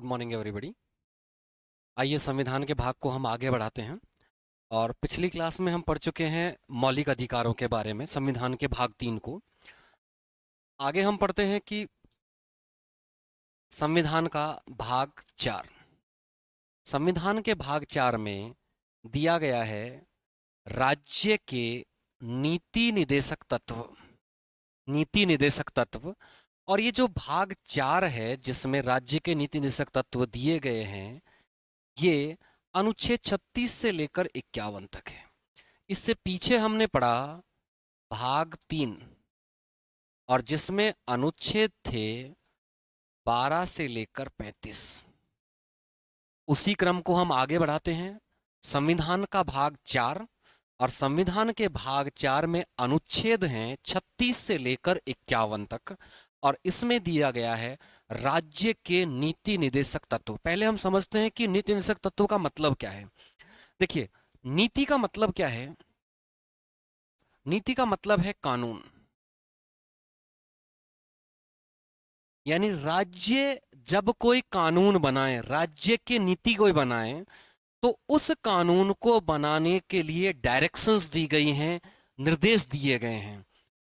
Morning everybody. आइए संविधान के भाग को हम आगे बढ़ाते हैं। और पिछली क्लास में हम पढ़ चुके हैं मौलिक अधिकारों के बारे में, संविधान के भाग 3 को। आगे हम पढ़ते हैं कि संविधान का भाग 4। संविधान के भाग 4 में दिया गया है राज्य के नीति निर्देशक तत्व। नीति निर्देशक तत्व। और ये जो भाग 4 है जिसमें राज्य के नीति निर्देशक तत्व दिए गए हैं, ये अनुच्छेद 36 से लेकर 51 तक है। इससे पीछे हमने पढ़ा भाग 3, और जिसमें अनुच्छेद थे 12 से लेकर 35। उसी क्रम को हम आगे बढ़ाते हैं। संविधान का भाग 4, और संविधान के भाग 4 में अनुच्छेद हैं 36 से लेकर 51 तक, और इसमें दिया गया है राज्य के नीति निर्देशक तत्व। पहले हम समझते हैं कि नीति निर्देशक तत्व का मतलब क्या है। देखिए, नीति का मतलब क्या है। नीति का मतलब है कानून, यानी राज्य जब कोई कानून बनाए, राज्य की नीति कोई बनाए, तो उस कानून को बनाने के लिए डायरेक्शंस दी गई हैं, निर्देश दिए गए हैं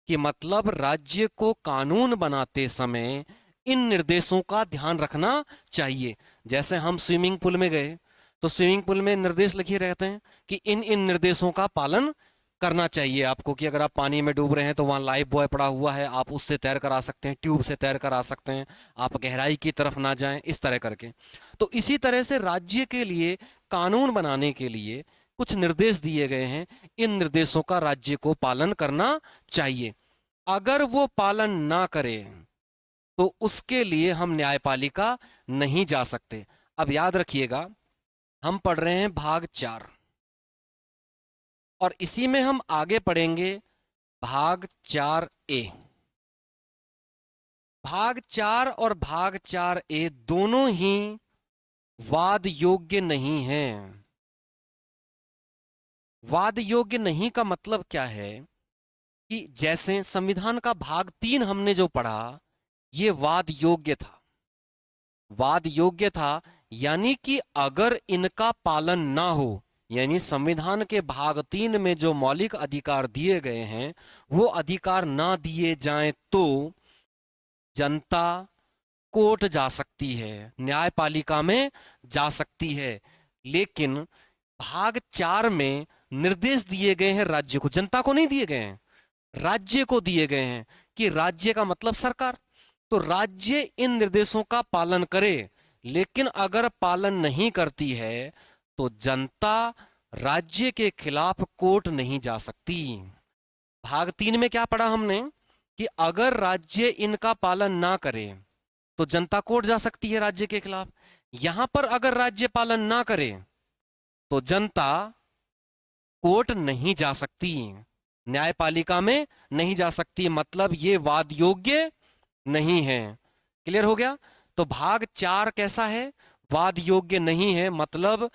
कि मतलब राज्य को कानून बनाते समय इन निर्देशों का ध्यान रखना चाहिए। जैसे हम स्विमिंग पूल में गए तो स्विमिंग पूल में निर्देश लिखे रहते हैं कि इन इन निर्देशों का पालन करना चाहिए आपको, कि अगर आप पानी में डूब रहे हैं तो वहां लाइफ बॉय पड़ा हुआ है, आप उससे तैर कर आ सकते हैं, ट्यूब से तैर कर आ सकते हैं, आप गहराई की तरफ ना जाएं, इस तरह करके। तो इसी तरह से राज्य के लिए कानून बनाने के लिए कुछ निर्देश दिए गए हैं। इन निर्देशों का राज्य को पालन करना चाहिए। अगर वो पालन ना करे तो उसके लिए हम न्यायपालिका नहीं जा सकते। अब याद रखिएगा, हम पढ़ रहे हैं भाग 4, और इसी में हम आगे पढ़ेंगे भाग 4A। भाग 4 और भाग 4A दोनों ही वाद योग्य नहीं हैं। वाद योग्य नहीं का मतलब क्या है कि जैसे संविधान का भाग 3 हमने जो पढ़ा, ये वाद योग्य था। वाद योग्य था यानी कि अगर इनका पालन ना हो, यानी संविधान के भाग 3 में जो मौलिक अधिकार दिए गए हैं वो अधिकार ना दिए जाएं तो जनता कोर्ट जा सकती है, न्यायपालिका में जा सकती है। लेकिन भाग 4 में निर्देश दिए गए हैं राज्य को, जनता को नहीं दिए गए हैं, राज्य को दिए गए हैं, कि राज्य का मतलब सरकार। तो राज्य इन निर्देशों का पालन करे, लेकिन अगर पालन नहीं करती है तो जनता राज्य के खिलाफ कोर्ट नहीं जा सकती। भाग 3 में क्या पढ़ा हमने कि अगर राज्य इनका पालन ना करे तो जनता कोर्ट जा सकती है राज्य के खिलाफ। यहां पर अगर राज्य पालन ना करे तो जनता कोर्ट नहीं जा सकती, न्यायपालिका में नहीं जा सकती। मतलब ये वाद योग्य नहीं है। क्लियर हो गया। तो भाग 4 कैसा है, वाद योग्य नहीं है, मतलब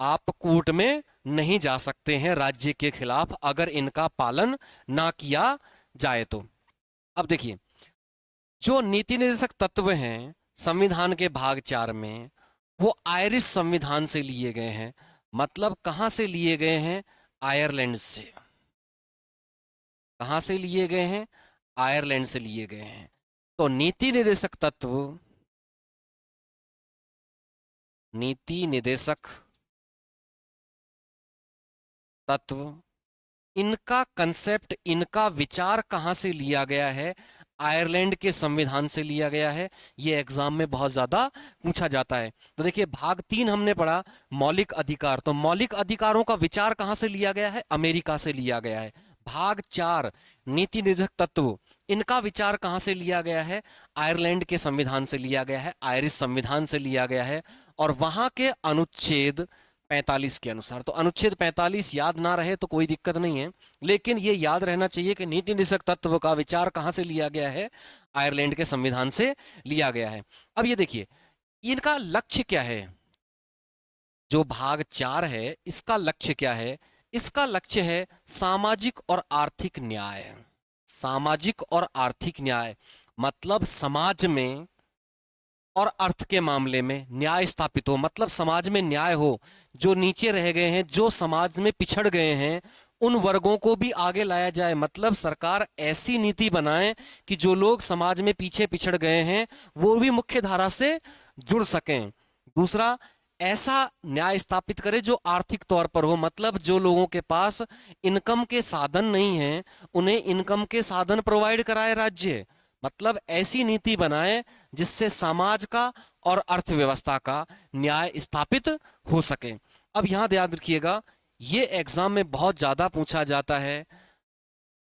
आप कोर्ट में नहीं जा सकते हैं राज्य के खिलाफ अगर इनका पालन ना किया जाए तो। अब देखिए, जो नीति निर्देशक तत्व हैं संविधान के भाग 4 में, वो आयरिश संविधान से लिए गए हैं। मतलब कहां से लिए गए हैं, आयरलैंड से। कहां से लिए गए हैं, आयरलैंड से लिए गए हैं। तो नीति निर्देशक तत्व, नीति निर्देशक तत्व, इनका कंसेप्ट, इनका विचार कहां से लिया गया है, आयरलैंड के संविधान से लिया गया है। ये एग्जाम में बहुत ज्यादा पूछा जाता है। तो देखिए, भाग 3 हमने पढ़ा मौलिक अधिकार, तो मौलिक अधिकारों का विचार कहां से लिया गया है, अमेरिका से लिया गया है। भाग 4 नीति निर्देशक तत्व, इनका विचार कहां से लिया गया है, आयरलैंड के संविधान से लिया गया है, आयरिश संविधान से लिया गया है, और वहां के अनुच्छेद 45 के अनुसार। तो अनुच्छेद 45 याद ना रहे तो कोई दिक्कत नहीं है, लेकिन ये याद रहना चाहिए कि नीति निर्देशक तत्व का विचार कहां से लिया गया है, आयरलैंड के संविधान से लिया गया है। अब ये देखिए, इनका लक्ष्य क्या है, जो भाग 4 है इसका लक्ष्य क्या है। इसका लक्ष्य है सामाजिक और आर्थिक न्याय। सामाजिक और आर्थिक न्याय मतलब समाज में और अर्थ के मामले में न्याय स्थापित हो, मतलब समाज में न्याय हो, जो नीचे रह गए हैं, जो समाज में पिछड़ गए हैं, उन वर्गों को भी आगे लाया जाए। मतलब सरकार ऐसी नीति बनाए कि जो लोग समाज में पीछे पिछड़ गए हैं वो भी मुख्य धारा से जुड़ सकें। दूसरा, ऐसा न्याय स्थापित करे जो आर्थिक तौर पर हो, मतलब जो लोगों के पास इनकम के साधन नहीं हैं उन्हें इनकम के साधन प्रोवाइड कराए राज्य। मतलब ऐसी नीति बनाए जिससे समाज का और अर्थव्यवस्था का न्याय स्थापित हो सके। अब यहां याद रखिएगा, ये एग्जाम में बहुत ज्यादा पूछा जाता है,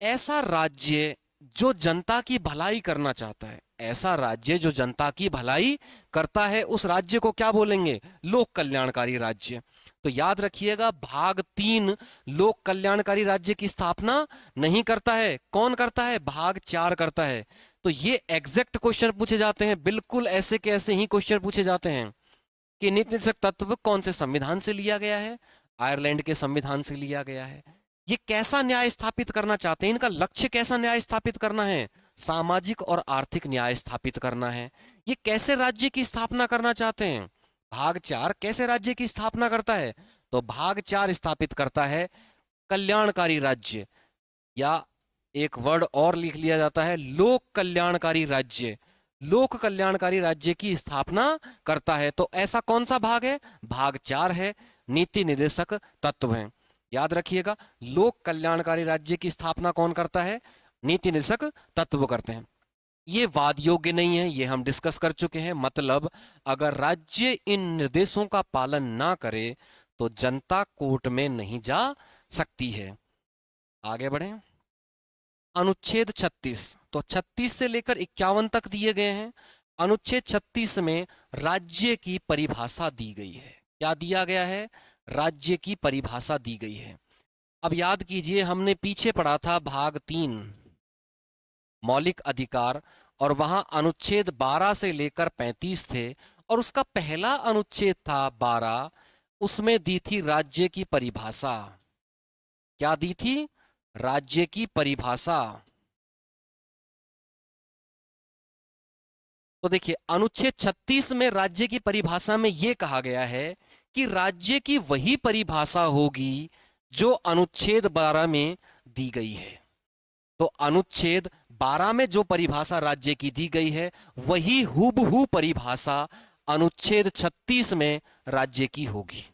ऐसा राज्य जो जनता की भलाई करना चाहता है, ऐसा राज्य जो जनता की भलाई करता है, उस राज्य को क्या बोलेंगे? लोक कल्याणकारी राज्य। तो याद रखिएगा, भाग 3 लोक कल्याणकारी राज्य की स्थापना नहीं करता है। कौन करता है? भाग 4 करता है। तो ये एग्जैक्ट क्वेश्चन पूछे जाते हैं, बिल्कुल ऐसे के ऐसे ही क्वेश्चन पूछे जाते हैं कि नीति निर्देशक तत्व कौन से संविधान से लिया गया है? आयरलैंड के संविधान से लिया गया है। ये कैसा न्याय स्थापित करना चाहते हैं? इनका लक्ष्य कैसा न्याय स्थापित करना है? सामाजिक और आर्थिक न्याय स्थापित करना है। ये कैसे राज्य की स्थापना करना चाहते हैं? भाग 4 कैसे राज्य की स्थापना करता है? तो भाग 4 स्थापित करता है कल्याणकारी राज्य, या एक वर्ड और लिख लिया जाता है, लोक कल्याणकारी राज्य। लोक कल्याणकारी राज्य की स्थापना करता है। तो ऐसा कौन सा भाग है? भाग 4 है, नीति निर्देशक तत्व हैं। याद रखिएगा, लोक कल्याणकारी राज्य की स्थापना कौन करता है? नीति निर्देशक तत्व करते हैं। ये वाद योग्य नहीं है, ये हम डिस्कस कर चुके हैं। मतलब अगर राज्य इन निर्देशों का पालन ना करे तो जनता कोर्ट में नहीं जा सकती है। आगे बढ़े, अनुच्छेद 36, तो 36 से लेकर 51 तक दिए गए हैं। अनुच्छेद 36 में राज्य की परिभाषा दी गई है। क्या दिया गया है? राज्य की परिभाषा दी गई है। अब याद कीजिए, हमने पीछे पढ़ा था भाग 3 मौलिक अधिकार, और वहां अनुच्छेद 12 से लेकर 35 थे, और उसका पहला अनुच्छेद था 12, उसमें दी थी राज्य की परिभाषा। क्या दी थी? राज्य की परिभाषा। तो देखिए, अनुच्छेद 36 में राज्य की परिभाषा में यह कहा गया है कि राज्य की वही परिभाषा होगी जो अनुच्छेद 12 में दी गई है। तो अनुच्छेद 12 में जो परिभाषा राज्य की दी गई है वही हूबहू परिभाषा अनुच्छेद 36 में राज्य की होगी।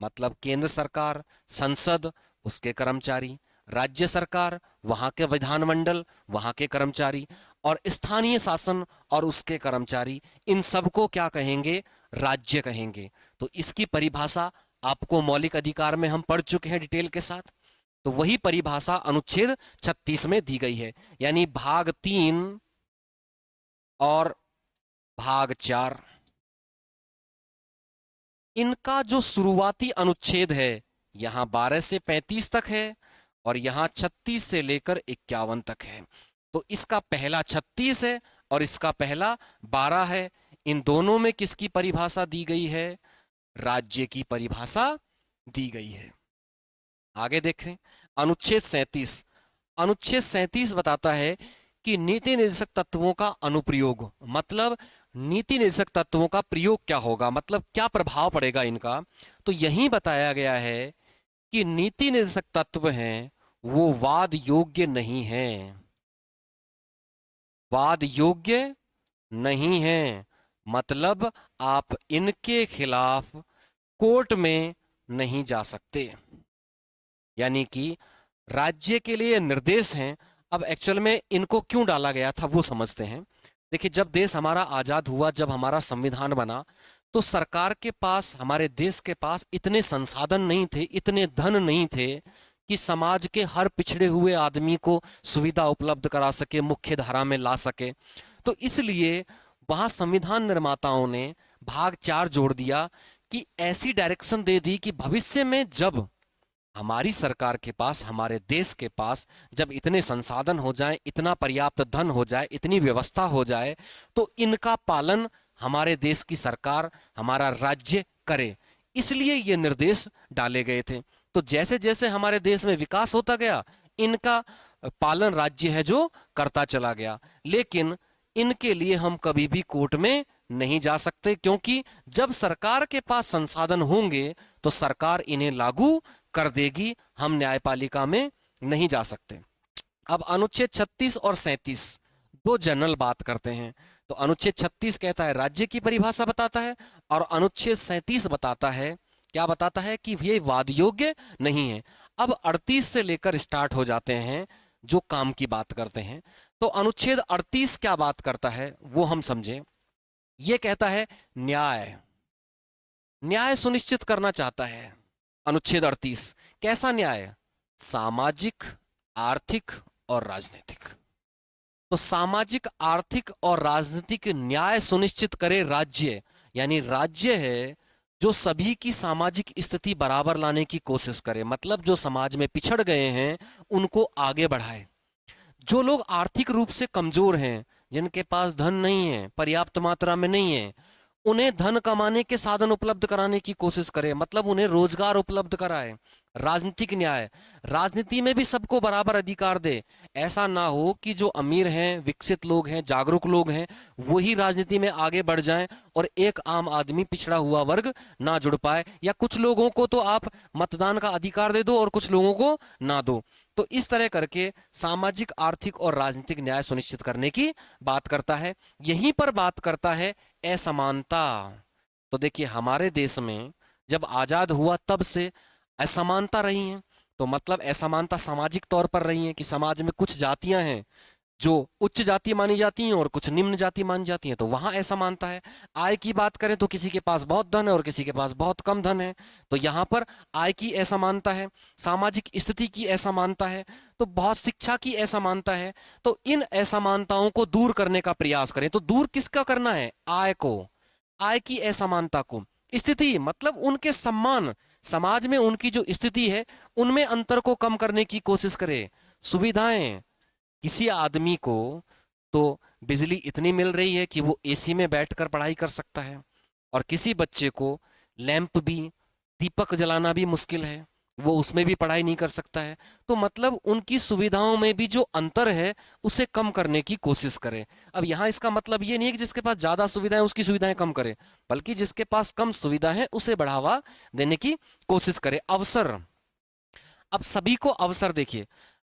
मतलब केंद्र सरकार, संसद, उसके कर्मचारी, राज्य सरकार, वहां के विधानमंडल, वहां के कर्मचारी, और स्थानीय शासन और उसके कर्मचारी, इन सबको क्या कहेंगे? राज्य कहेंगे। तो इसकी परिभाषा आपको मौलिक अधिकार में हम पढ़ चुके हैं डिटेल के साथ। तो वही परिभाषा अनुच्छेद 36 में दी गई है। यानी भाग 3 और भाग 4, इनका जो शुरुआती अनुच्छेद है यहां 12 से 35 तक है, और यहां 36 से लेकर 51 तक है। तो इसका पहला 36 है और इसका पहला 12 है। इन दोनों में किसकी परिभाषा दी गई है? राज्य की परिभाषा दी गई है। आगे देखें, अनुच्छेद 37। अनुच्छेद 37 बताता है कि नीति निर्देशक तत्वों का अनुप्रयोग, मतलब नीति निर्देशक तत्वों का प्रयोग क्या होगा, मतलब क्या प्रभाव पड़ेगा इनका। तो यही बताया गया है कि नीति निर्देशक तत्व हैं वो वाद योग्य नहीं है। वाद योग्य नहीं है, मतलब आप इनके खिलाफ कोर्ट में नहीं जा सकते। यानी कि राज्य के लिए निर्देश हैं। अब एक्चुअल में इनको क्यों डाला गया था वो समझते हैं। देखिए, जब देश हमारा आजाद हुआ, जब हमारा संविधान बना, तो सरकार के पास, हमारे देश के पास इतने संसाधन नहीं थे, इतने धन नहीं थे कि समाज के हर पिछड़े हुए आदमी को सुविधा उपलब्ध करा सके, मुख्य धारा में ला सके। तो इसलिए वहां संविधान निर्माताओं ने भाग 4 जोड़ दिया कि ऐसी डायरेक्शन दे दी कि भविष्य में जब हमारी सरकार के पास, हमारे देश के पास जब इतने संसाधन हो जाएं, इतना पर्याप्त धन हो जाए, इतनी व्यवस्था हो जाए, तो इनका पालन हमारे देश की सरकार, हमारा राज्य करे। इसलिए ये निर्देश डाले गए थे। तो जैसे जैसे हमारे देश में विकास होता गया, इनका पालन राज्य है जो करता चला गया। लेकिन इनके लिए हम कभी भी कोर्ट में नहीं जा सकते, क्योंकि जब सरकार के पास संसाधन होंगे तो सरकार इन्हें लागू कर देगी, हम न्यायपालिका में नहीं जा सकते। अब अनुच्छेद 36 और 37 दो जनरल बात करते हैं। तो अनुच्छेद 36 कहता है राज्य की परिभाषा बताता है, और अनुच्छेद 37 बताता है, क्या बताता है कि ये वाद योग्य नहीं है। अब 38 से लेकर स्टार्ट हो जाते हैं जो काम की बात करते हैं। तो अनुच्छेद 38 क्या बात करता है वो हम समझें। ये कहता है न्याय, न्याय सुनिश्चित करना चाहता है अनुच्छेद 38। कैसा न्याय? सामाजिक, आर्थिक और राजनीतिक। तो सामाजिक, आर्थिक और राजनीतिक न्याय सुनिश्चित करे राज्य, यानी राज्य है जो सभी की सामाजिक स्थिति बराबर लाने की कोशिश करे, मतलब जो समाज में पिछड़ गए हैं उनको आगे बढ़ाए। जो लोग आर्थिक रूप से कमजोर हैं, जिनके पास धन नहीं है, पर्याप्त मात्रा में नहीं है, उन्हें धन कमाने के साधन उपलब्ध कराने की कोशिश करे, मतलब उन्हें रोजगार उपलब्ध कराए। राजनीतिक न्याय, राजनीति में भी सबको बराबर अधिकार दे। ऐसा ना हो कि जो अमीर हैं, विकसित लोग हैं, जागरूक लोग हैं, वही राजनीति में आगे बढ़ जाएं और एक आम आदमी, पिछड़ा हुआ वर्ग ना जुड़ पाए, या कुछ लोगों को तो आप मतदान का अधिकार दे दो और कुछ लोगों को ना दो। तो इस तरह करके सामाजिक, आर्थिक और राजनीतिक न्याय सुनिश्चित करने की बात करता है। यहीं पर बात करता है असमानता। तो देखिए हमारे देश में जब आजाद हुआ तब से असमानता रही हैं। तो मतलब असमानता सामाजिक तौर पर रही है कि समाज में कुछ जातियां हैं जो उच्च जाति मानी जाती हैं और कुछ निम्न जाति मानी जाती हैं, तो वहां असमानता है। आय की बात करें तो किसी के पास बहुत धन है और किसी के पास बहुत कम धन है, तो यहाँ पर आय की असमानता है, सामाजिक स्थिति की असमानता है, तो बहुत शिक्षा की असमानता है। तो इन असमानताओं को दूर करने का प्रयास करें। तो दूर किसका करना है? आय को, आय की असमानता को। स्थिति मतलब उनके सम्मान, समाज में उनकी जो स्थिति है उनमें अंतर को कम करने की कोशिश करें। सुविधाएं, किसी आदमी को तो बिजली इतनी मिल रही है कि वो एसी में बैठकर पढ़ाई कर सकता है, और किसी बच्चे को लैंप भी, दीपक जलाना भी मुश्किल है, वो उसमें भी पढ़ाई नहीं कर सकता है। तो मतलब उनकी सुविधाओं में भी जो अंतर है उसे कम करने की कोशिश करें। अब यहाँ इसका मतलब ये नहीं है कि जिसके पास ज्यादा सुविधाएं उसकी सुविधाएं कम करे, बल्कि जिसके पास कम सुविधा है उसे बढ़ावा देने की कोशिश करे। अवसर, अब सभी को अवसर, देखिए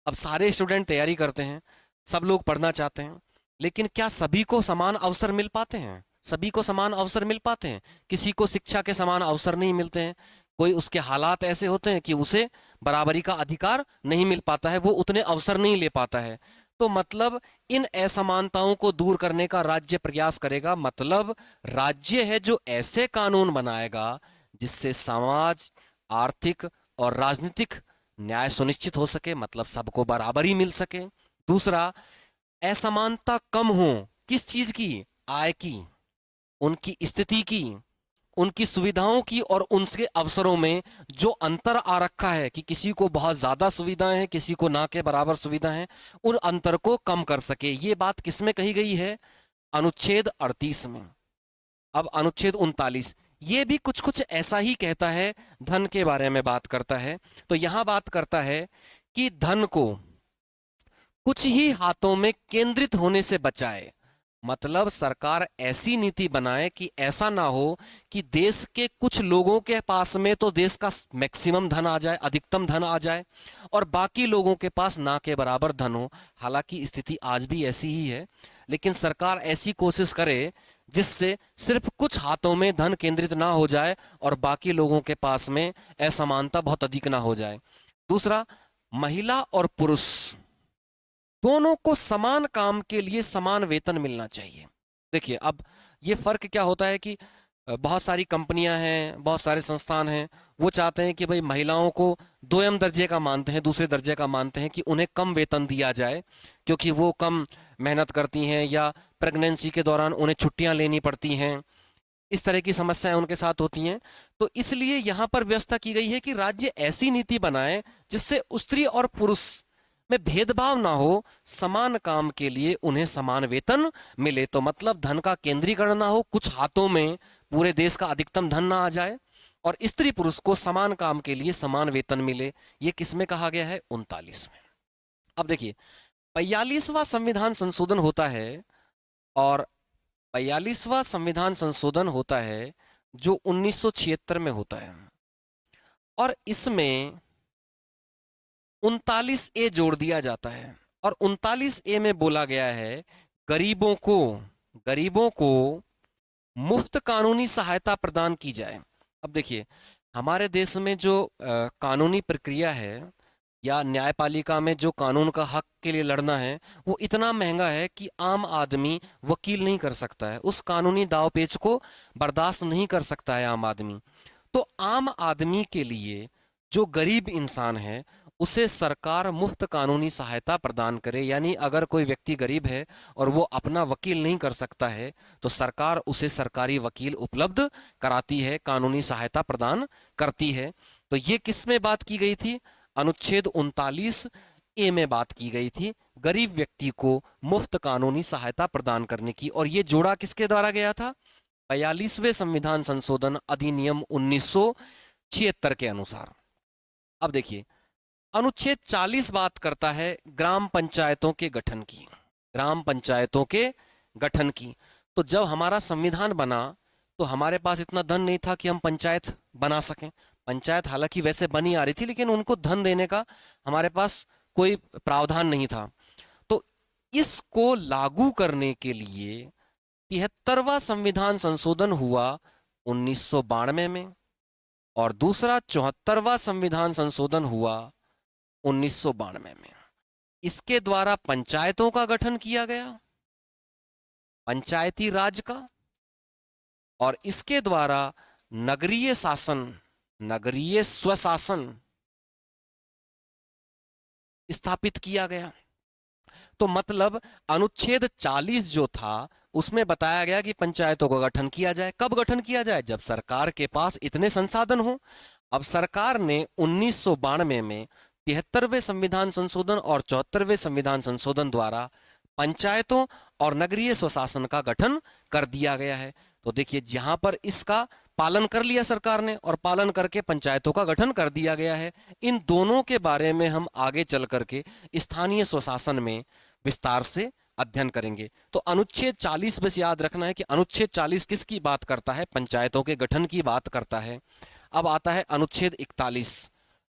अब सारे स्टूडेंट तैयारी करते हैं, सब लोग पढ़ना चाहते हैं, लेकिन क्या सभी को समान अवसर मिल पाते हैं? सभी को समान अवसर मिल पाते हैं? किसी को शिक्षा के समान अवसर नहीं मिलते हैं, कोई उसके हालात ऐसे होते हैं कि उसे बराबरी का अधिकार नहीं मिल पाता है, वो उतने अवसर नहीं ले पाता है। तो मतलब इन असमानताओं को दूर करने का राज्य प्रयास करेगा, मतलब राज्य है जो ऐसे कानून बनाएगा जिससे समाज, आर्थिक और राजनीतिक न्याय सुनिश्चित हो सके, मतलब सबको बराबरी मिल सके। दूसरा, असमानता कम हो, किस चीज की? आय की, उनकी स्थिति की, उनकी सुविधाओं की और उनके अवसरों में जो अंतर आ रखा है कि किसी को बहुत ज्यादा सुविधाएं हैं, किसी को ना के बराबर सुविधा है, उन अंतर को कम कर सके। ये बात किसमें कही गई है? अनुच्छेद 38 में। अब अनुच्छेद 39 ये भी कुछ कुछ ऐसा ही कहता है, धन के बारे में बात करता है। तो यहां बात करता है कि धन को कुछ ही हाथों में केंद्रित होने से बचाए, मतलब सरकार ऐसी नीति बनाए कि ऐसा ना हो कि देश के कुछ लोगों के पास में तो देश का मैक्सिमम धन आ जाए, अधिकतम धन आ जाए, और बाकी लोगों के पास ना के बराबर धन हो। हालांकि स्थिति आज भी ऐसी ही है, लेकिन सरकार ऐसी कोशिश करे जिससे सिर्फ कुछ हाथों में धन केंद्रित ना हो जाए और बाकी लोगों के पास में असमानता बहुत अधिक ना हो जाए। दूसरा, महिला और पुरुष दोनों को समान काम के लिए समान वेतन मिलना चाहिए। देखिए अब ये फर्क क्या होता है कि बहुत सारी कंपनियां हैं, बहुत सारे संस्थान हैं, वो चाहते हैं कि भाई महिलाओं को दोयम दर्जे का मानते हैं, दूसरे दर्जे का मानते हैं कि उन्हें कम वेतन दिया जाए क्योंकि वो कम मेहनत करती हैं या प्रेगनेंसी के दौरान उन्हें छुट्टियां लेनी पड़ती हैं, इस तरह की समस्याएं उनके साथ होती हैं। तो इसलिए यहाँ पर व्यवस्था की गई है कि राज्य ऐसी नीति बनाए जिससे स्त्री और पुरुष में भेदभाव ना हो, समान काम के लिए उन्हें समान वेतन मिले। तो मतलब धन का केंद्रीकरण ना हो, कुछ हाथों में पूरे देश का अधिकतम धन ना आ जाए, और स्त्री पुरुष को समान काम के लिए समान वेतन मिले। ये किसमें कहा गया है? 39 में। अब देखिए 42वां संविधान संशोधन होता है और 42वां संविधान संशोधन होता है जो 1976 में होता है, और इसमें 39A जोड़ दिया जाता है। और 39A में बोला गया है गरीबों को मुफ्त कानूनी सहायता प्रदान की जाए। अब देखिए, हमारे देश में जो कानूनी प्रक्रिया है या न्यायपालिका में जो कानून का हक के लिए लड़ना है, वो इतना महंगा है कि आम आदमी वकील नहीं कर सकता है, उस कानूनी दांवपेच को बर्दाश्त नहीं कर सकता है आम आदमी। तो आम आदमी के लिए, जो गरीब इंसान है, उसे सरकार मुफ्त कानूनी सहायता प्रदान करे। यानी अगर कोई व्यक्ति गरीब है और वो अपना वकील नहीं कर सकता है, तो सरकार उसे सरकारी वकील उपलब्ध कराती है, कानूनी सहायता प्रदान करती है। तो ये किस में बात की गई थी? अनुच्छेद 39A में बात की गई थी, गरीब व्यक्ति को मुफ्त कानूनी सहायता प्रदान करने की। और ये जोड़ा किसके द्वारा गया था? 42वें संविधान संशोधन अधिनियम 1976 के अनुसार। अब देखिए, अनुच्छेद 40 बात करता है ग्राम पंचायतों के गठन की। ग्राम पंचायतों के गठन की। तो जब हमारा संविधान बना, तो हमारे पास इतना धन नहीं था कि हम पंचायत बना सकें। पंचायत हालांकि वैसे बनी आ रही थी, लेकिन उनको धन देने का हमारे पास कोई प्रावधान नहीं था। तो इसको लागू करने के लिए 73वां संविधान संशोधन हुआ 1992 में, और दूसरा 74वां संविधान संशोधन हुआ 1992 में। इसके द्वारा पंचायतों का गठन किया गया, पंचायती राज का, और इसके द्वारा नगरीय शासन, नगरीय स्वशासन स्थापित किया गया। तो मतलब अनुच्छेद 40 जो था, उसमें बताया गया कि पंचायतों का गठन किया जाए। कब गठन किया जाए? जब सरकार के पास इतने संसाधन हो। अब सरकार ने 1992 में 73वें संविधान संशोधन और 74वें संविधान संशोधन द्वारा पंचायतों और नगरीय स्वशासन का गठन कर दिया गया है। तो देखिए, जहां पर इसका पालन कर लिया सरकार ने, और पालन करके पंचायतों का गठन कर दिया गया है। इन दोनों के बारे में हम आगे चल करके स्थानीय स्वशासन में विस्तार से अध्ययन करेंगे। तो अनुच्छेद 40 बस याद रखना है कि अनुच्छेद 40 किसकी बात करता है? पंचायतों के गठन की बात करता है। अब आता है अनुच्छेद 41।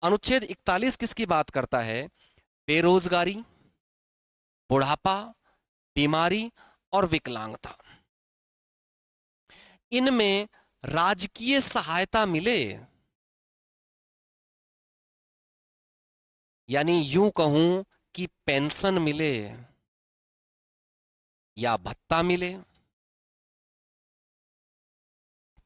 अनुच्छेद 41 किसकी बात करता है? बेरोजगारी, बुढ़ापा, बीमारी और विकलांगता, इनमें राजकीय सहायता मिले। यानी यूं कहूं कि पेंशन मिले या भत्ता मिले,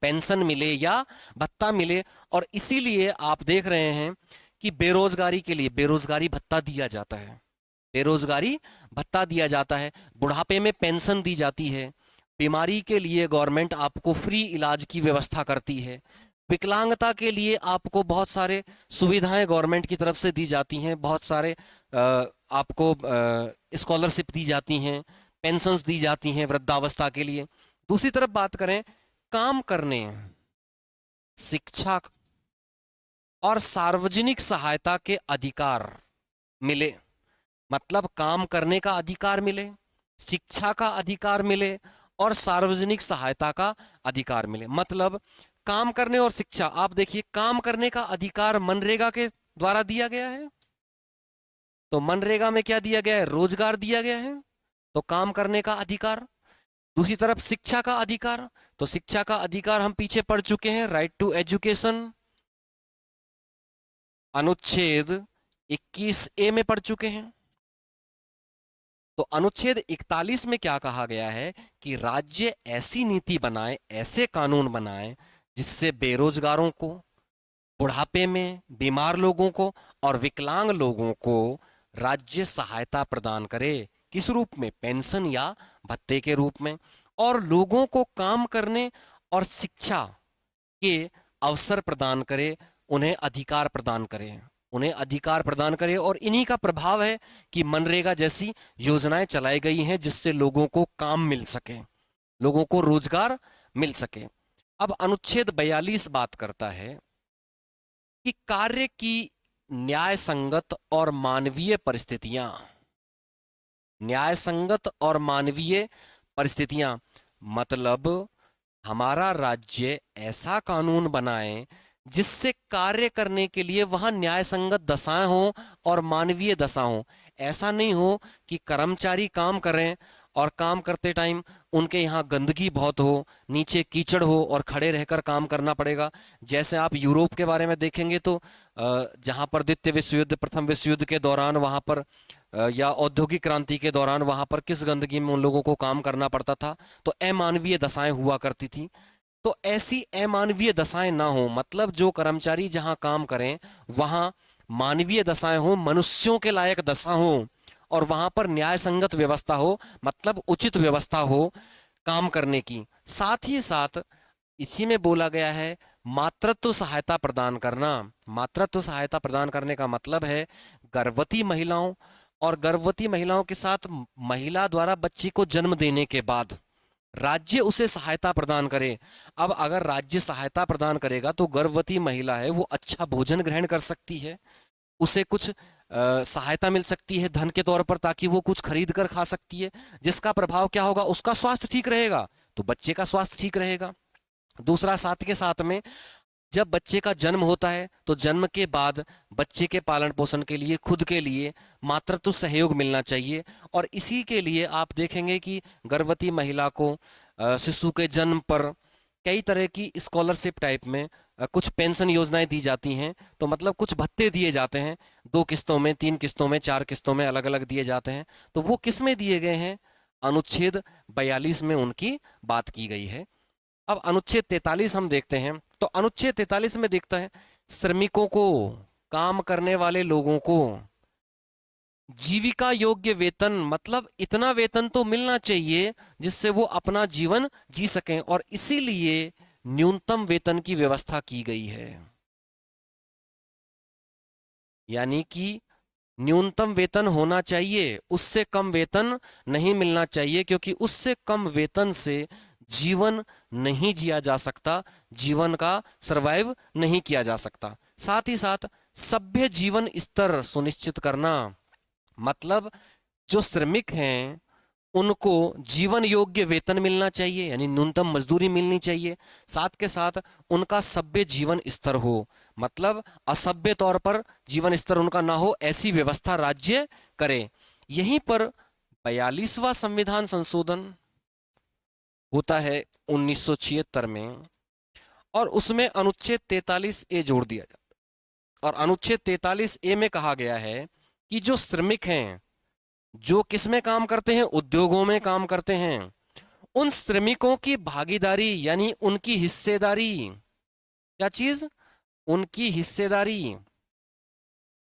पेंशन मिले या भत्ता मिले। और इसीलिए आप देख रहे हैं कि बेरोजगारी के लिए बेरोजगारी भत्ता दिया जाता है, बेरोजगारी भत्ता दिया जाता है, बुढ़ापे में पेंशन दी जाती है, बीमारी के लिए गवर्नमेंट आपको फ्री इलाज की व्यवस्था करती है, विकलांगता के लिए आपको बहुत सारे सुविधाएं गवर्नमेंट की तरफ से दी जाती हैं, बहुत सारे आपको स्कॉलरशिप दी जाती हैं, पेंशन्स दी जाती हैं वृद्धावस्था के लिए। दूसरी तरफ बात करें, काम करने, शिक्षा और सार्वजनिक सहायता के अधिकार मिले। मतलब काम करने का अधिकार मिले, शिक्षा का अधिकार मिले और सार्वजनिक सहायता का अधिकार मिले। मतलब काम करने और शिक्षा। आप देखिए, काम करने का अधिकार मनरेगा के द्वारा दिया गया है। तो मनरेगा में क्या दिया गया है? रोजगार दिया गया है, तो काम करने का अधिकार। दूसरी तरफ शिक्षा का अधिकार, तो शिक्षा का अधिकार हम पीछे पढ़ चुके हैं, राइट टू एजुकेशन, अनुच्छेद 21A में पढ़ चुके हैं। तो अनुच्छेद 41 में क्या कहा गया है कि राज्य ऐसी नीति बनाए, ऐसे कानून बनाए जिससे बेरोजगारों को, बुढ़ापे में बीमार लोगों को और विकलांग लोगों को राज्य सहायता प्रदान करे। किस रूप में? पेंशन या भत्ते के रूप में। और लोगों को काम करने और शिक्षा के अवसर प्रदान करे, उन्हें अधिकार प्रदान करे, उन्हें अधिकार प्रदान करे। और इन्हीं का प्रभाव है कि मनरेगा जैसी योजनाएं चलाई गई हैं जिससे लोगों को काम मिल सके, लोगों को रोजगार मिल सके। अब अनुच्छेद 42 बात करता है कि कार्य की न्याय संगत और मानवीय परिस्थितियां, न्याय संगत और मानवीय परिस्थितियां, मतलब हमारा राज्य ऐसा कानून बनाए जिससे कार्य करने के लिए वहां न्याय संगत दशाएं हो और मानवीय दशा हो। ऐसा नहीं हो कि कर्मचारी काम करें और काम करते टाइम उनके यहाँ गंदगी बहुत हो, नीचे कीचड़ हो और खड़े रहकर काम करना पड़ेगा। जैसे आप यूरोप के बारे में देखेंगे तो जहाँ पर द्वितीय विश्व युद्ध, प्रथम विश्व युद्ध के दौरान वहाँ पर या औद्योगिक क्रांति के दौरान वहाँ पर किस गंदगी में उन लोगों को काम करना पड़ता था, तो अमानवीय दशाएं हुआ करती थी। तो ऐसी अमानवीय दशाएं ना हो, मतलब जो कर्मचारी जहां काम करें वहां मानवीय दशाएं हो, मनुष्यों के लायक दशा हो और वहां पर न्याय संगत व्यवस्था हो, मतलब उचित व्यवस्था हो काम करने की। साथ ही साथ इसी में बोला गया है मातृत्व सहायता प्रदान करना। मातृत्व सहायता प्रदान करने का मतलब है गर्भवती महिलाओं और गर्भवती महिलाओं के साथ महिला द्वारा बच्चे को जन्म देने के बाद राज्य उसे सहायता प्रदान करे। अब अगर राज्य सहायता प्रदान करेगा तो गर्भवती महिला है वो अच्छा भोजन ग्रहण कर सकती है, उसे कुछ सहायता मिल सकती है धन के तौर पर, ताकि वो कुछ खरीद कर खा सकती है, जिसका प्रभाव क्या होगा, उसका स्वास्थ्य ठीक रहेगा तो बच्चे का स्वास्थ्य ठीक रहेगा। दूसरा, साथ के साथ में जब बच्चे का जन्म होता है तो जन्म के बाद बच्चे के पालन पोषण के लिए खुद के लिए मातृत्व सहयोग मिलना चाहिए। और इसी के लिए आप देखेंगे कि गर्भवती महिला को शिशु के जन्म पर कई तरह की स्कॉलरशिप टाइप में कुछ पेंशन योजनाएं दी जाती हैं। तो मतलब कुछ भत्ते दिए जाते हैं, 2 किस्तों में, 3 किस्तों में, 4 किस्तों में अलग अलग दिए जाते हैं। तो वो किस में दिए गए हैं, अनुच्छेद 42 में उनकी बात की गई है। अब अनुच्छेद 43 हम देखते हैं तो अनुच्छेद 43 में देखते हैं श्रमिकों को, काम करने वाले लोगों को जीविका योग्य वेतन, मतलब इतना वेतन तो मिलना चाहिए जिससे वो अपना जीवन जी सकें, और इसीलिए न्यूनतम वेतन की व्यवस्था की गई है। यानी कि न्यूनतम वेतन होना चाहिए, उससे कम वेतन नहीं मिलना चाहिए, क्योंकि उससे कम वेतन से जीवन नहीं जिया जा सकता, जीवन का सरवाइव नहीं किया जा सकता। साथ ही साथ सभ्य जीवन स्तर सुनिश्चित करना, मतलब जो श्रमिक हैं उनको जीवन योग्य वेतन मिलना चाहिए, यानी न्यूनतम मजदूरी मिलनी चाहिए। साथ के साथ उनका सभ्य जीवन स्तर हो, मतलब असभ्य तौर पर जीवन स्तर उनका ना हो, ऐसी व्यवस्था राज्य करे। यहीं पर 42वां संविधान संशोधन होता है 1976 में, और उसमें अनुच्छेद 43A जोड़ दिया जाता है। और अनुच्छेद 43A में कहा गया है कि जो श्रमिक हैं, जो किस में काम करते हैं, उद्योगों में काम करते हैं, उन श्रमिकों की भागीदारी यानी उनकी हिस्सेदारी, क्या चीज, उनकी हिस्सेदारी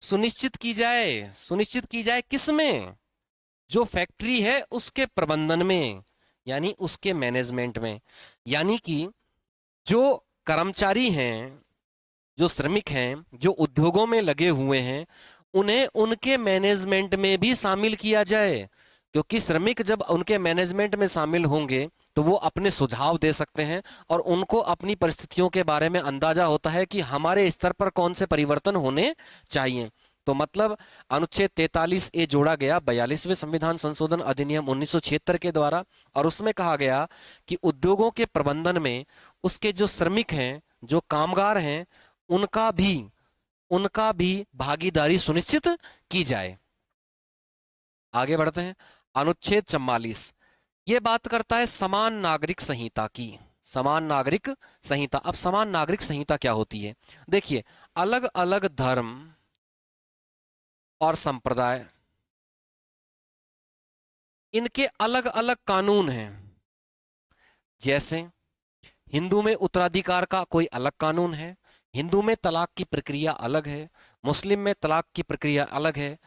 सुनिश्चित की जाए। सुनिश्चित की जाए किस में, जो फैक्ट्री है उसके प्रबंधन में, यानी उसके मैनेजमेंट में। यानी कि जो कर्मचारी हैं, जो श्रमिक हैं, जो उद्योगों में लगे हुए हैं, उन्हें उनके मैनेजमेंट में भी शामिल किया जाए, क्योंकि श्रमिक जब उनके मैनेजमेंट में शामिल होंगे तो वो अपने सुझाव दे सकते हैं और उनको अपनी परिस्थितियों के बारे में अंदाजा होता है कि हमारे स्तर पर कौन से परिवर्तन होने चाहिए। तो मतलब अनुच्छेद 43A जोड़ा गया 42वें संविधान संशोधन अधिनियम 1976 के द्वारा, और उसमें कहा गया कि उद्योगों के प्रबंधन में उसके जो श्रमिक हैं, जो कामगार हैं, उनका भी भागीदारी सुनिश्चित की जाए। आगे बढ़ते हैं। अनुच्छेद 44 ये बात करता है समान नागरिक संहिता की। समान नागरिक संहिता, अब समान नागरिक संहिता क्या होती है, देखिए, अलग अलग धर्म और संप्रदाय, इनके अलग अलग कानून हैं। जैसे हिंदू में उत्तराधिकार का कोई अलग कानून है, हिंदू में तलाक की प्रक्रिया अलग है, मुस्लिम में तलाक की प्रक्रिया अलग है,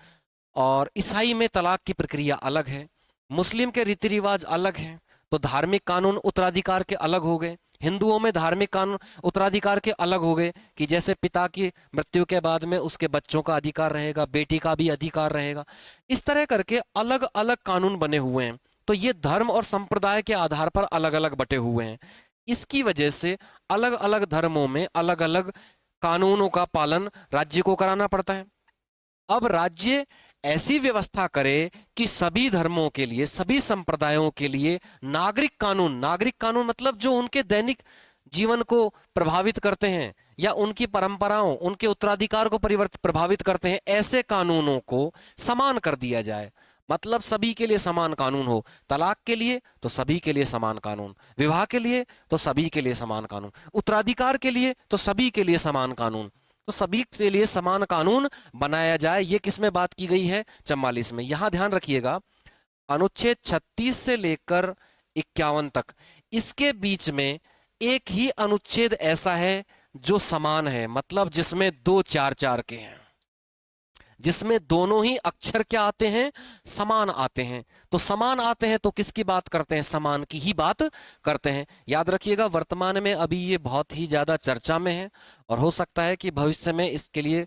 और ईसाई में तलाक की प्रक्रिया अलग है, मुस्लिम के रीति रिवाज अलग हैं। तो धार्मिक कानून उत्तराधिकार के अलग हो गए, हिंदुओं में धार्मिक कानून उत्तराधिकार के अलग हो गए कि जैसे पिता की मृत्यु के बाद में उसके बच्चों का अधिकार रहेगा, बेटी का भी अधिकार रहेगा। इस तरह करके अलग अलग कानून बने हुए हैं। तो ये धर्म और संप्रदाय के आधार पर अलग अलग बटे हुए हैं। इसकी वजह से अलग अलग धर्मों में अलग अलग कानूनों का पालन राज्य को कराना पड़ता है। अब राज्य ऐसी व्यवस्था करे कि सभी धर्मों के लिए, सभी संप्रदायों के लिए नागरिक कानून मतलब जो उनके दैनिक जीवन को प्रभावित करते हैं या उनकी परंपराओं, उनके उत्तराधिकार को प्रभावित करते हैं, ऐसे कानूनों को समान कर दिया जाए। मतलब सभी के लिए समान कानून हो। तलाक के लिए तो सभी के लिए समान कानून, विवाह के लिए तो सभी के लिए समान कानून, उत्तराधिकार के लिए तो सभी के लिए समान कानून, तो सभी के लिए समान कानून बनाया जाए। ये किसमें बात की गई है? 44 में। यहां ध्यान रखिएगा, अनुच्छेद 36 से लेकर 51 तक, इसके बीच में एक ही अनुच्छेद ऐसा है जो समान है, मतलब जिसमें 2 4 4 के हैं, जिसमें दोनों ही अक्षर क्या आते हैं? समान आते हैं। तो समान आते हैं तो किसकी बात करते हैं? समान की ही बात करते हैं। याद रखिएगा, वर्तमान में अभी ये बहुत ही ज्यादा चर्चा में है और हो सकता है कि भविष्य में इसके लिए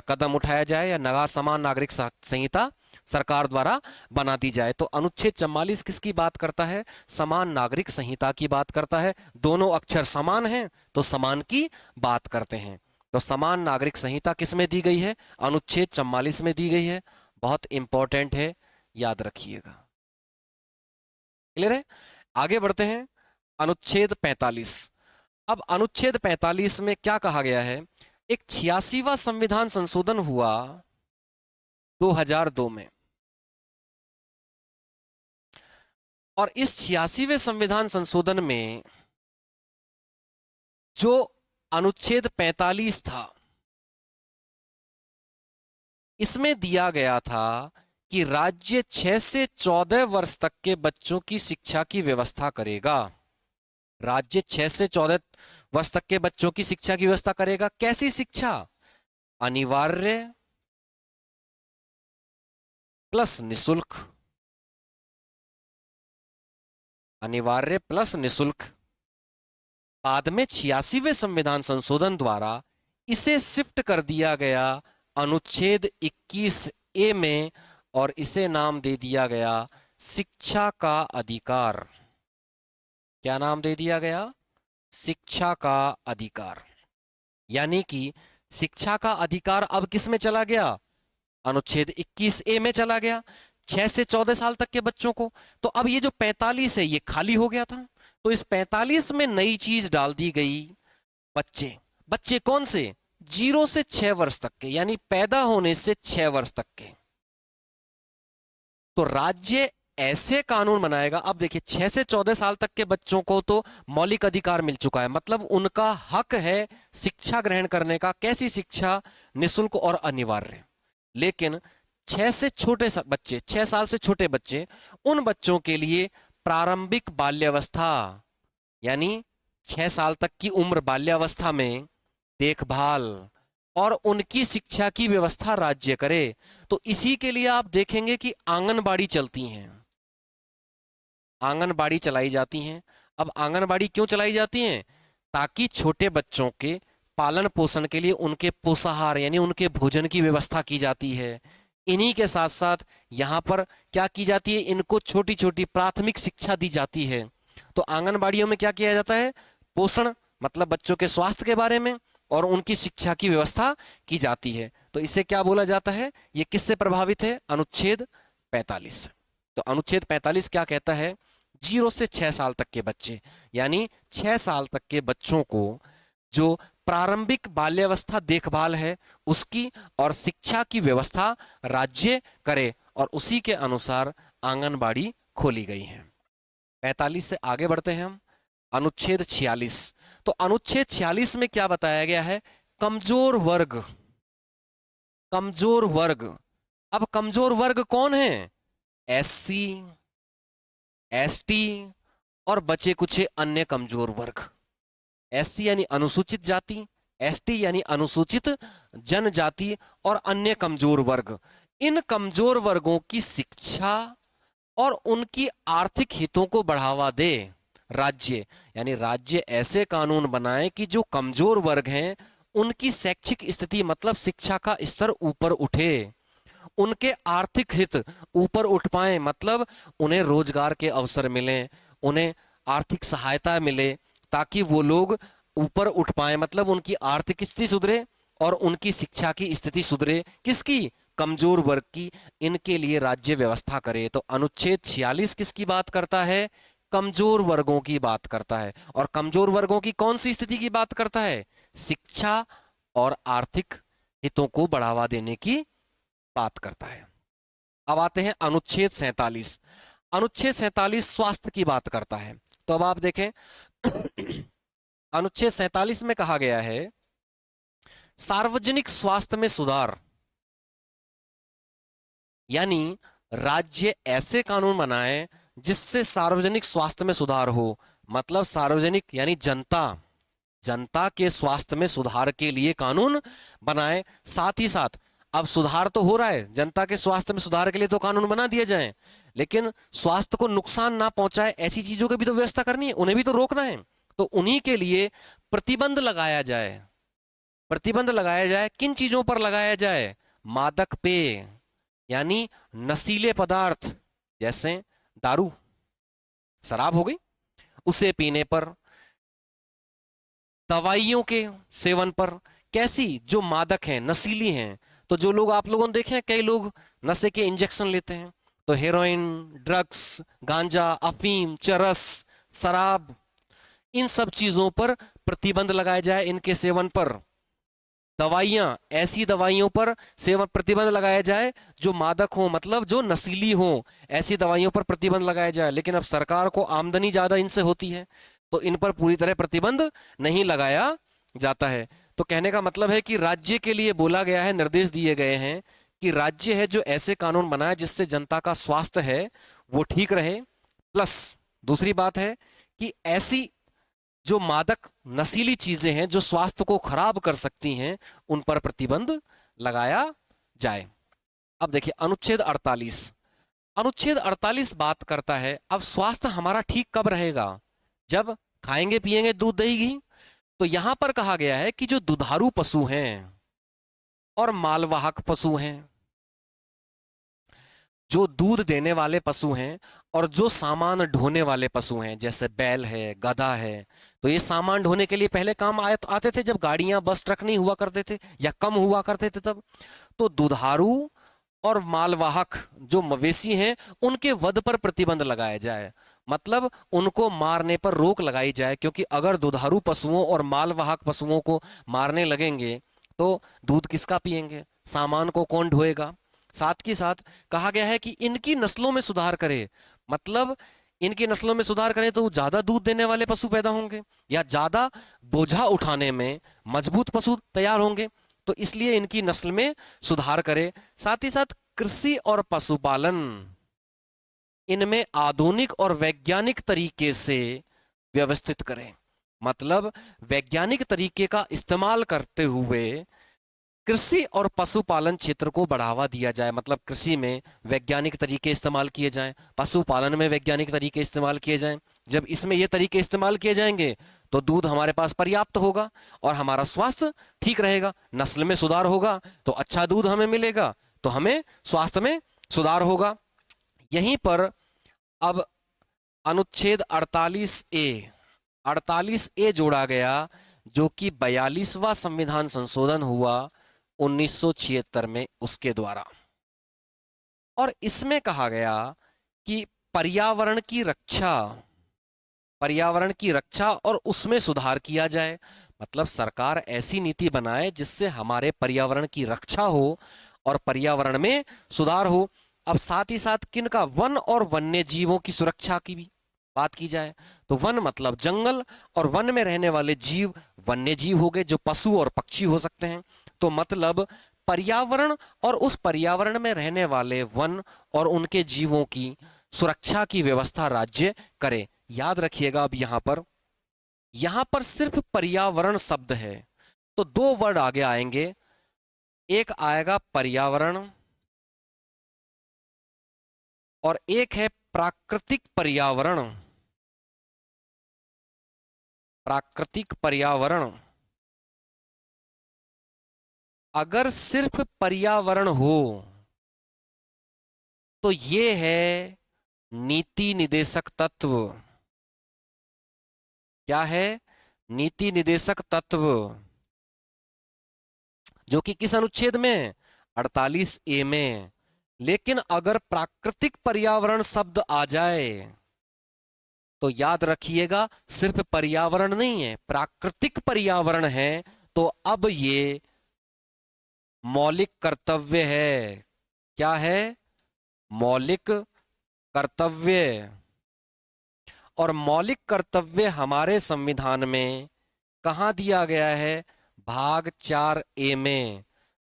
कदम उठाया जाए या नया समान नागरिक संहिता सरकार द्वारा बना दी जाए। तो अनुच्छेद 44 किसकी बात करता है? समान नागरिक संहिता की बात करता है। दोनों अक्षर समान हैं तो समान की बात करते हैं। तो समान नागरिक संहिता किसमें दी गई है? अनुच्छेद 44 में दी गई है। बहुत इंपॉर्टेंट है, याद रखिएगा। क्लियर है? आगे बढ़ते हैं। अनुच्छेद 45। अब अनुच्छेद 45 में क्या कहा गया है? एक 86वां संविधान संशोधन हुआ 2002 में, और इस 86वें संविधान संशोधन में जो अनुच्छेद 45 था, इसमें दिया गया था कि राज्य 6 से 14 वर्ष तक के बच्चों की शिक्षा की व्यवस्था करेगा। राज्य 6 से 14 वर्ष तक के बच्चों की शिक्षा की व्यवस्था करेगा। कैसी शिक्षा? अनिवार्य प्लस निशुल्क। अनिवार्य प्लस निशुल्क। बाद में 86वें संविधान संशोधन द्वारा इसे शिफ्ट कर दिया गया अनुच्छेद 21A में, और इसे नाम दे दिया गया शिक्षा का अधिकार। क्या नाम दे दिया गया? शिक्षा का अधिकार। यानी कि शिक्षा का अधिकार अब किस में चला गया? अनुच्छेद 21A में चला गया, 6 से 14 साल तक के बच्चों को। तो अब ये जो 45 है ये खाली हो गया था, तो इस 45 में नई चीज डाल दी गई, बच्चे। बच्चे कौन से? 0 से 6 वर्ष तक के, यानी पैदा होने से 6 वर्ष तक के। तो राज्य ऐसे कानून बनाएगा। अब देखिए, 6 से 14 साल तक के बच्चों को तो मौलिक अधिकार मिल चुका है, मतलब उनका हक है शिक्षा ग्रहण करने का। कैसी शिक्षा? निशुल्क और अनिवार्य। लेकिन 6 से छोटे बच्चे, 6 साल से छोटे बच्चे, उन बच्चों के लिए प्रारंभिक बाल्यावस्था, यानी 6 साल तक की उम्र बाल्यावस्था में देखभाल और उनकी शिक्षा की व्यवस्था राज्य करे। तो इसी के लिए आप देखेंगे कि आंगनबाड़ी चलती हैं, आंगनबाड़ी चलाई जाती हैं। अब आंगनबाड़ी क्यों चलाई जाती हैं? ताकि छोटे बच्चों के पालन पोषण के लिए उनके पोषाहार यानी उनके भोजन की व्यवस्था की जाती है। इन्हीं के साथ साथ यहाँ पर क्या की जाती है? इनको छोटी छोटी प्राथमिक शिक्षा दी जाती है। तो आंगनबाड़ियों में क्या किया जाता है? पोषण मतलब बच्चों के स्वास्थ्य के बारे में और उनकी शिक्षा की व्यवस्था की जाती है। तो इसे क्या बोला जाता है? ये किससे प्रभावित है? अनुच्छेद 45। तो अनुच्छेद 45 क्या कहता है? 0 से 6 साल तक के बच्चे, यानी 6 साल तक के बच्चों को जो प्रारंभिक बाल्यावस्था देखभाल है उसकी और शिक्षा की व्यवस्था राज्य करे, और उसी के अनुसार आंगनबाड़ी खोली गई है। 45 से आगे बढ़ते हैं हम। अनुच्छेद 46। तो अनुच्छेद 46 में क्या बताया गया है? कमजोर वर्ग। कमजोर वर्ग। अब कमजोर वर्ग कौन है? SC, ST और बचे कुछ अन्य कमजोर वर्ग। SC यानी अनुसूचित जाति, ST यानी अनुसूचित जनजाति और अन्य कमजोर वर्ग। इन कमजोर वर्गों की शिक्षा और उनकी आर्थिक हितों को बढ़ावा दे राज्य, यानी राज्य ऐसे कानून बनाए कि जो कमजोर वर्ग हैं उनकी शैक्षिक स्थिति मतलब शिक्षा का स्तर ऊपर उठे, उनके आर्थिक हित ऊपर उठ पाए, मतलब उन्हें रोजगार के अवसर मिले, उन्हें आर्थिक सहायता मिले, ताकि वो लोग ऊपर उठ पाए, मतलब उनकी आर्थिक स्थिति सुधरे और उनकी शिक्षा की स्थिति सुधरे। किसकी? कमजोर वर्ग की, इनके लिए राज्य व्यवस्था करे। तो अनुच्छेद 46 किसकी बात करता है? कमजोर वर्गों की बात करता है। और कमजोर वर्गों की कौन सी स्थिति की बात करता है? शिक्षा और आर्थिक हितों को बढ़ावा देने की बात करता है। अब आते हैं अनुच्छेद 47। अनुच्छेद 47 स्वास्थ्य की बात करता है। तो अब आप देखें अनुच्छेद 47 में कहा गया है सार्वजनिक स्वास्थ्य में सुधार, यानी राज्य ऐसे कानून बनाए जिससे सार्वजनिक स्वास्थ्य में सुधार हो। मतलब सार्वजनिक यानी जनता, जनता के स्वास्थ्य में सुधार के लिए कानून बनाए। साथ ही साथ अब सुधार तो हो रहा है, जनता के स्वास्थ्य में सुधार के लिए तो कानून बना दिए जाएं, लेकिन स्वास्थ्य को नुकसान ना पहुंचाए ऐसी चीजों की भी तो व्यवस्था करनी है, उन्हें भी तो रोकना है। तो उन्हीं के लिए प्रतिबंध लगाया जाए। प्रतिबंध लगाया जाए, किन चीजों पर लगाया जाए? मादक पेय यानी नशीले पदार्थ, जैसे दारू, शराब हो गई, उसे पीने पर, दवाइयों के सेवन पर। कैसी? जो मादक हैं, नशीली हैं। तो जो लोग, आप लोगों ने देखे हैं कई लोग नशे के इंजेक्शन लेते हैं, तो हेरोइन, ड्रग्स, गांजा, अफीम, चरस, शराब, इन सब चीजों पर प्रतिबंध लगाया जाए, इनके सेवन पर। दवाइयां, ऐसी दवाइयों पर सेवन प्रतिबंध लगाया जाए जो मादक हो, मतलब जो नशीली हो, ऐसी दवाइयों पर प्रतिबंध लगाया जाए। लेकिन अब सरकार को आमदनी ज्यादा इनसे होती है, तो इन पर पूरी तरह प्रतिबंध नहीं लगाया जाता है। तो कहने का मतलब है कि राज्य के लिए बोला गया है, निर्देश दिए गए हैं कि राज्य है जो ऐसे कानून बनाए जिससे जनता का स्वास्थ्य है वो ठीक रहे। प्लस दूसरी बात है कि ऐसी जो मादक नशीली चीजें हैं जो स्वास्थ्य को खराब कर सकती हैं, उन पर प्रतिबंध लगाया जाए। अब देखिए अनुच्छेद 48। अनुच्छेद 48 बात करता है अब स्वास्थ्य हमारा ठीक कब रहेगा? जब खाएंगे पिएंगे दूध दही घी। तो यहां पर कहा गया है कि जो दुधारू पशु हैं और मालवाहक पशु हैं, जो दूध देने वाले पशु हैं और जो सामान ढोने वाले पशु हैं, जैसे बैल है, गधा है, तो ये सामान ढोने के लिए पहले काम आते थे जब गाड़ियां बस ट्रक नहीं हुआ करते थे या कम हुआ करते थे तब। तो दुधारू और मालवाहक जो मवेशी हैं उनके वध पर प्रतिबंध लगाया जाए, मतलब उनको मारने पर रोक लगाई जाए। क्योंकि अगर दुधारू पशुओं और मालवाहक पशुओं को मारने लगेंगे तो दूध किसका पिएंगे, सामान को कौन ढोएगा। साथ ही साथ कहा गया है कि इनकी नस्लों में सुधार करे, मतलब इनकी नस्लों में सुधार करें तो ज्यादा दूध देने वाले पशु पैदा होंगे या ज्यादा बोझा उठाने में मजबूत पशु तैयार होंगे, तो इसलिए इनकी नस्ल में सुधार करे। साथ ही साथ कृषि और पशुपालन, इनमें आधुनिक और वैज्ञानिक तरीके से व्यवस्थित करें, मतलब वैज्ञानिक तरीके का इस्तेमाल करते हुए कृषि और पशुपालन क्षेत्र को बढ़ावा दिया जाए। मतलब कृषि में वैज्ञानिक तरीके इस्तेमाल किए जाएं, पशुपालन में वैज्ञानिक तरीके इस्तेमाल किए जाएं। जब इसमें ये तरीके इस्तेमाल किए जाएंगे तो दूध हमारे पास पर्याप्त होगा और हमारा स्वास्थ्य ठीक रहेगा, नस्ल में सुधार होगा तो अच्छा दूध हमें मिलेगा, तो हमें स्वास्थ्य में सुधार होगा। यहीं पर अब अनुच्छेद 48A जोड़ा गया, जो कि 42वां संविधान संशोधन हुआ 1976 में उसके द्वारा। और इसमें कहा गया कि पर्यावरण की रक्षा, पर्यावरण की रक्षा और उसमें सुधार किया जाए। मतलब सरकार ऐसी नीति बनाए जिससे हमारे पर्यावरण की रक्षा हो और पर्यावरण में सुधार हो। अब साथ ही साथ किनका? वन और वन्य जीवों की सुरक्षा की भी बात की जाए। तो वन मतलब जंगल, और वन में रहने वाले जीव वन्य जीव हो गए जो पशु और पक्षी हो सकते हैं। तो मतलब पर्यावरण और उस पर्यावरण में रहने वाले वन और उनके जीवों की सुरक्षा की व्यवस्था राज्य करे। याद रखिएगा अब यहां पर सिर्फ पर्यावरण शब्द है तो दो वर्ड आगे आएंगे, एक आएगा पर्यावरण और एक है प्राकृतिक पर्यावरण। प्राकृतिक पर्यावरण, अगर सिर्फ पर्यावरण हो तो ये है नीति निदेशक तत्व। क्या है? नीति निदेशक तत्व, जो कि किस अनुच्छेद में? 48 ए में। लेकिन अगर प्राकृतिक पर्यावरण शब्द आ जाए तो याद रखिएगा, सिर्फ पर्यावरण नहीं है, प्राकृतिक पर्यावरण है, तो अब ये मौलिक कर्तव्य है। क्या है? मौलिक कर्तव्य। और मौलिक कर्तव्य हमारे संविधान में कहां दिया गया है? भाग 4 ए में,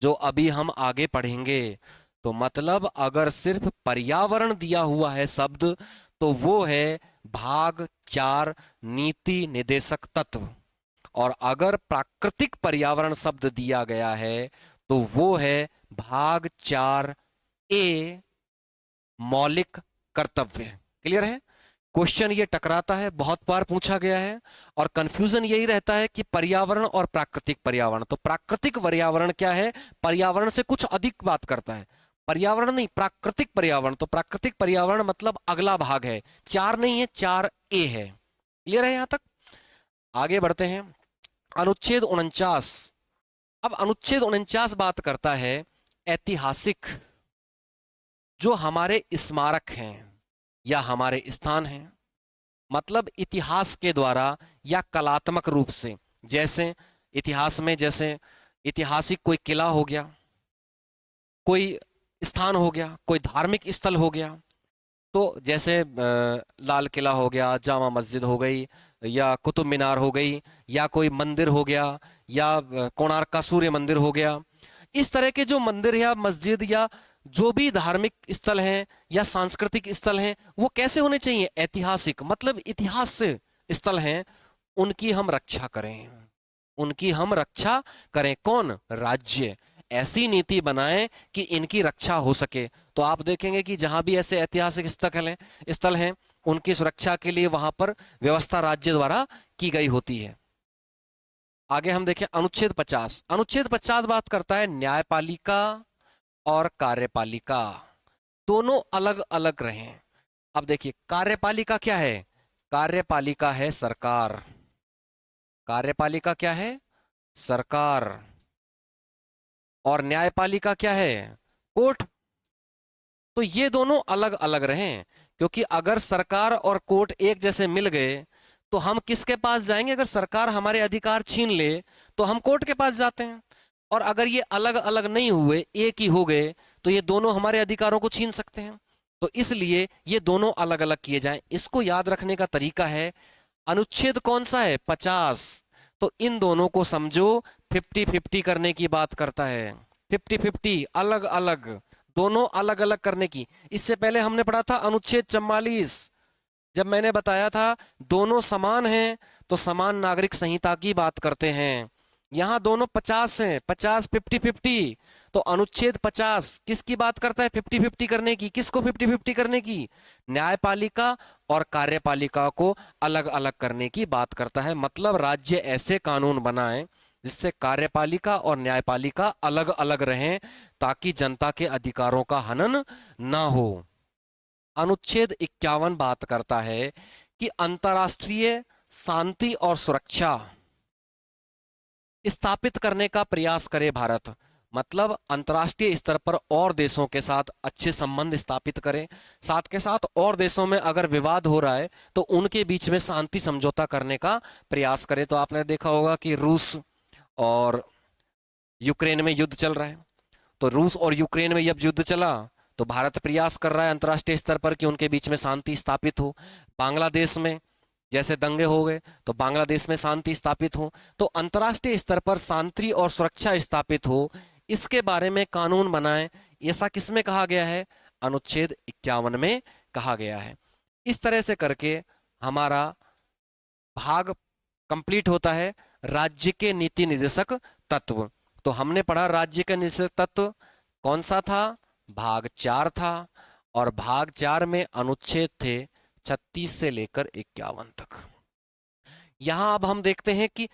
जो अभी हम आगे पढ़ेंगे। तो मतलब अगर सिर्फ पर्यावरण दिया हुआ है शब्द, तो वो है भाग 4 नीति निर्देशक तत्व। और अगर प्राकृतिक पर्यावरण शब्द दिया गया है तो वो है भाग 4 ए मौलिक कर्तव्य। क्लियर है? क्वेश्चन ये टकराता है, बहुत बार पूछा गया है, और कंफ्यूजन यही रहता है कि पर्यावरण और प्राकृतिक पर्यावरण। तो प्राकृतिक पर्यावरण क्या है? पर्यावरण से कुछ अधिक बात करता है, पर्यावरण नहीं, प्राकृतिक पर्यावरण। तो प्राकृतिक पर्यावरण मतलब अगला भाग है, 4 नहीं है, 4 ए है। क्लियर है यहां तक? आगे बढ़ते हैं। अनुच्छेद 49। अब अनुच्छेद 49 बात करता है ऐतिहासिक जो हमारे स्मारक हैं या हमारे स्थान हैं, मतलब इतिहास के द्वारा या कलात्मक रूप से। जैसे इतिहास में, जैसे ऐतिहासिक कोई किला हो गया, कोई स्थान हो गया, कोई धार्मिक स्थल हो गया। तो जैसे लाल किला हो गया, जामा मस्जिद हो गई, या कुतुब मीनार हो गई, या कोई मंदिर हो गया, या कोणार्क का सूर्य मंदिर हो गया। इस तरह के जो मंदिर या मस्जिद या जो भी धार्मिक स्थल हैं या सांस्कृतिक स्थल हैं, वो कैसे होने चाहिए? ऐतिहासिक, मतलब इतिहास से स्थल हैं, उनकी हम रक्षा करें, उनकी हम रक्षा करें। कौन? राज्य ऐसी नीति बनाए कि इनकी रक्षा हो सके। तो आप देखेंगे कि जहां भी ऐसे ऐतिहासिक स्थल हैं, उनकी सुरक्षा के लिए वहां पर व्यवस्था राज्य द्वारा की गई होती है। आगे हम देखें अनुच्छेद 50। अनुच्छेद 50 बात करता है न्यायपालिका और कार्यपालिका दोनों अलग अलग रहें। अब देखिए, कार्यपालिका क्या है? कार्यपालिका है सरकार। कार्यपालिका क्या है? सरकार। और न्यायपालिका क्या है? कोर्ट। तो ये दोनों अलग अलग रहें, क्योंकि अगर सरकार और कोर्ट एक जैसे मिल गए तो हम किसके पास जाएंगे? अगर सरकार हमारे अधिकार छीन ले तो हम कोर्ट के पास जाते हैं। और अगर ये अलग अलग नहीं हुए, एक ही हो गए, तो ये दोनों हमारे अधिकारों को छीन सकते हैं। तो इसलिए ये दोनों अलग अलग किए जाएं। इसको याद रखने का तरीका है, अनुच्छेद कौन सा है? 50। तो इन दोनों को समझो, 50-50 करने की बात करता है। 50-50 अलग अलग, दोनों अलग अलग करने की। इससे पहले हमने पढ़ा था अनुच्छेद 44, जब मैंने बताया था दोनों समान हैं तो समान नागरिक संहिता की बात करते हैं। यहां दोनों 50 हैं, 50 50-50। तो अनुच्छेद 50 किसकी बात करता है? 50-50 करने की। किसको 50-50 करने की? न्यायपालिका और कार्यपालिका को अलग अलग करने की बात करता है। मतलब राज्य ऐसे कानून बनाए जिससे कार्यपालिका और न्यायपालिका अलग अलग रहें, ताकि जनता के अधिकारों का हनन ना हो। अनुच्छेद 51 बात करता है कि अंतर्राष्ट्रीय शांति और सुरक्षा स्थापित करने का प्रयास करे भारत। मतलब अंतर्राष्ट्रीय स्तर पर और देशों के साथ अच्छे संबंध स्थापित करें, साथ के साथ और देशों में अगर विवाद हो रहा है तो उनके बीच में शांति समझौता करने का प्रयास करें। तो आपने देखा होगा कि रूस और यूक्रेन में युद्ध चल रहा है। तो रूस और यूक्रेन में जब युद्ध चला तो भारत प्रयास कर रहा है अंतर्राष्ट्रीय स्तर पर कि उनके बीच में शांति स्थापित हो। बांग्लादेश में जैसे दंगे हो गए तो बांग्लादेश में शांति स्थापित हो। तो अंतर्राष्ट्रीय स्तर पर शांति और सुरक्षा स्थापित हो, इसके बारे में कानून बनाएं। ऐसा किसमें कहा गया है? अनुच्छेद 51 में कहा गया है। इस तरह से करके हमारा भाग कंप्लीट होता है राज्य के नीति निर्देशक तत्व। तो हमने पढ़ा राज्य के निर्देशक तत्व कौन सा था? भाग 4 था। और भाग 4 में अनुच्छेद थे 36 से लेकर 51 तक। यहां अब हम देखते हैं कि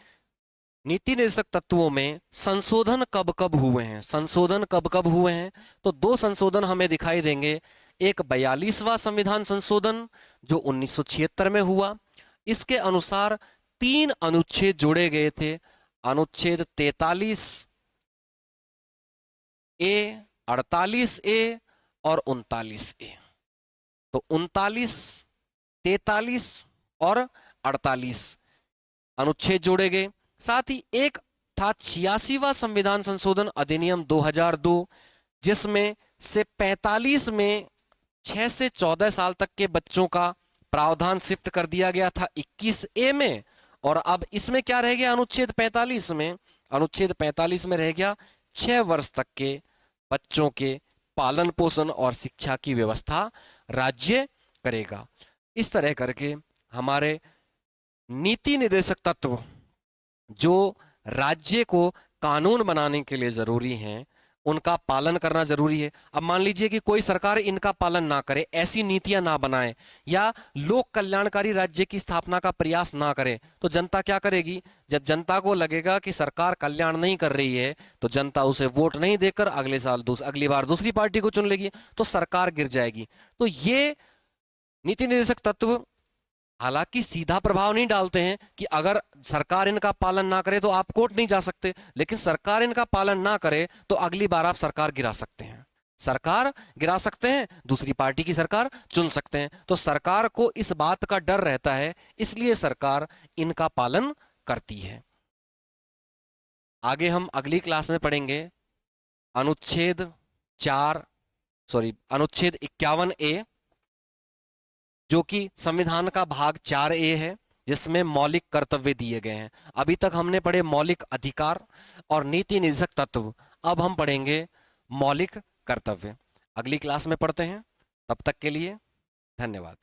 नीति निर्देशक तत्वों में संशोधन कब कब हुए हैं। संशोधन कब कब हुए हैं? तो 2 संशोधन हमें दिखाई देंगे। एक 42वां संविधान संशोधन जो 1976 में हुआ। इसके अनुसार 3 अनुच्छेद जोड़े गए थे। अनुच्छेद 43, ए, 48A और 39A। तो 39, 43 और 48 अनुच्छेद जोड़े गए। साथ ही एक था 86वां संविधान संशोधन अधिनियम 2002, जिसमें से 45 में 6 से 14 साल तक के बच्चों का प्रावधान शिफ्ट कर दिया गया था 21A में। और अब इसमें क्या रह गया अनुच्छेद 45 में? अनुच्छेद 45 में रह गया 6 वर्ष तक के बच्चों के पालन पोषण और शिक्षा की व्यवस्था राज्य करेगा। इस तरह करके हमारे नीति निर्देशक तत्व जो राज्य को कानून बनाने के लिए जरूरी हैं, उनका पालन करना जरूरी है। अब मान लीजिए कि कोई सरकार इनका पालन ना करे, ऐसी नीतियां ना बनाए या लोक कल्याणकारी राज्य की स्थापना का प्रयास ना करे, तो जनता क्या करेगी? जब जनता को लगेगा कि सरकार कल्याण नहीं कर रही है, तो जनता उसे वोट नहीं देकर अगली बार दूसरी पार्टी को चुन लेगी, तो सरकार गिर जाएगी। तो ये नीति निर्देशक तत्व हालांकि सीधा प्रभाव नहीं डालते हैं कि अगर सरकार इनका पालन ना करे तो आप कोर्ट नहीं जा सकते, लेकिन सरकार इनका पालन ना करे तो अगली बार आप सरकार गिरा सकते हैं। सरकार गिरा सकते हैं, दूसरी पार्टी की सरकार चुन सकते हैं। तो सरकार को इस बात का डर रहता है, इसलिए सरकार इनका पालन करती है। आगे हम अगली क्लास में पढ़ेंगे अनुच्छेद 51A, जो कि संविधान का भाग 4A है, जिसमें मौलिक कर्तव्य दिए गए हैं। अभी तक हमने पढ़े मौलिक अधिकार और नीति निर्देशक तत्व, अब हम पढ़ेंगे मौलिक कर्तव्य। अगली क्लास में पढ़ते हैं, तब तक के लिए धन्यवाद।